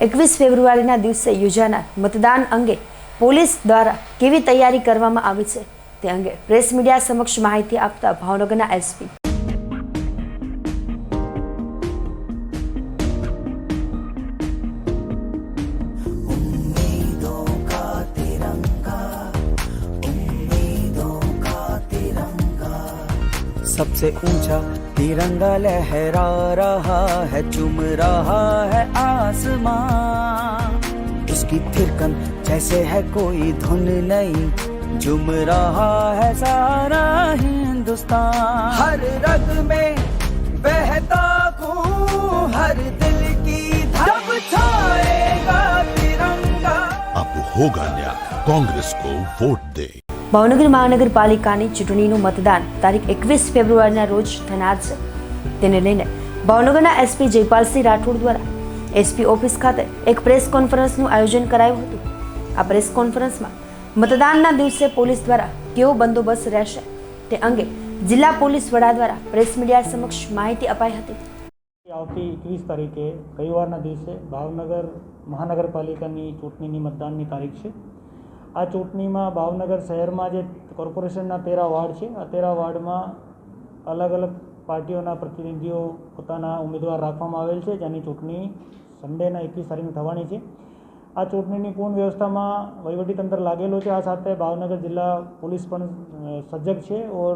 21 ફેબ્રુઆરીના દિવસે યોજાનાર મતદાન અંગે પોલીસ દ્વારા કેવી તૈયારી કરવામાં આવી છે તે અંગે પ્રેસ મીડિયા સમક્ષ માહિતી આપતા ભાવનગરના એસપી सबसे ऊंचा तिरंगा लहरा रहा है, चुम रहा है आसमां। उसकी थिरकन जैसे है कोई धुन नहीं, झूम रहा है सारा हिंदुस्तान। हर रग में बहता खून, हर दिल की धड़क छाएगा तिरंगा। अब होगा न्याय, कांग्रेस को वोट दे। ભાવનગર મહાનગરપાલિકાની ચૂંટણીનું મતદાન તારીખ 21 ફેબ્રુઆરીના રોજ થનાર છે, તેને લઈને ભાવનગરના એસપી જયપાલસિંહ રાઠોડ દ્વારા એસપી ઓફિસ ખાતે એક પ્રેસ કોન્ફરન્સનું આયોજન કરાયું હતું। આ પ્રેસ કોન્ફરન્સમાં મતદાનના દિવસે પોલીસ દ્વારા કેવો બંદોબસ્ત રહેશે તે અંગે જિલ્લા પોલીસ વડા દ્વારા પ્રેસ મીડિયા સમક્ષ માહિતી અપાઈ હતી। આવતી 21 તારીખે રવિવારના દિવસે ભાવનગર મહાનગરપાલિકાની ચૂંટણીની મતદાનની તારીખ છે। આ ચૂંટણીમાં ભાવનગર શહેરમાં જે કોર્પોરેશનના 13 વાર્ડ છે, આ 13 વાર્ડમાં અલગ અલગ પાર્ટીઓના પ્રતિનિધિઓ પોતાના ઉમેદવાર રાખવામાં આવેલ છે, જેની ચૂંટણી સન્ડેના 21 તારીખે થવાની છે। આ ચૂંટણીની પૂર્ણ વ્યવસ્થામાં વહીવટીતંત્ર લાગેલો છે। આ સાથે ભાવનગર જિલ્લા પોલીસ પણ સજ્જક છે ઓર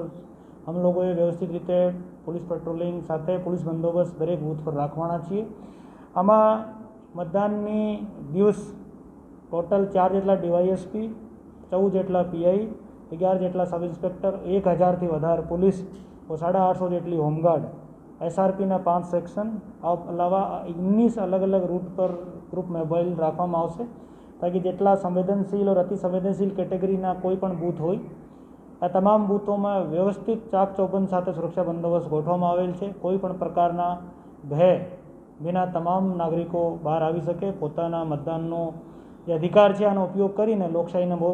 हम લોકોએ વ્યવસ્થિત રીતે પોલીસ પેટ્રોલિંગ સાથે પોલીસ બંદોબસ્ત દરેક બૂથ પર રાખવાના છીએ। આમાં મતદાનની દિવસ ટોટલ 4 જેટલા ડીવાયએસપી, 14 જેટલા પીઆઈ, 11 જેટલા સબ ઇન્સ્પેક્ટર, 1000થી વધારે પોલીસ और 850 જેટલી હોમગાર્ડ, એસઆરપીના 5 સેક્શન, આ અલાવા 19 અલગ અલગ રૂટ પર ગ્રુપ મોબાઈલ રાખવામાં આવશે, તાકી જેટલા સંવેદનશીલ और અતિ સંવેદનશીલ કેટેગરીના કોઈ પણ બૂથ હોય આ તમામ બૂથોમાં વ્યવસ્થિત ચાક ચૌબંધ સાથે સુરક્ષા બંદોબસ્ત ગોઠવવામાં આવેલ છે। કોઈ પણ પ્રકારના ભય વિના તમામ નાગરિકો બહાર આવી શકે, પોતાના મતદાનનો જે અધિકાર છે આનો ઉપયોગ કરીને લોકશાહીને બહુ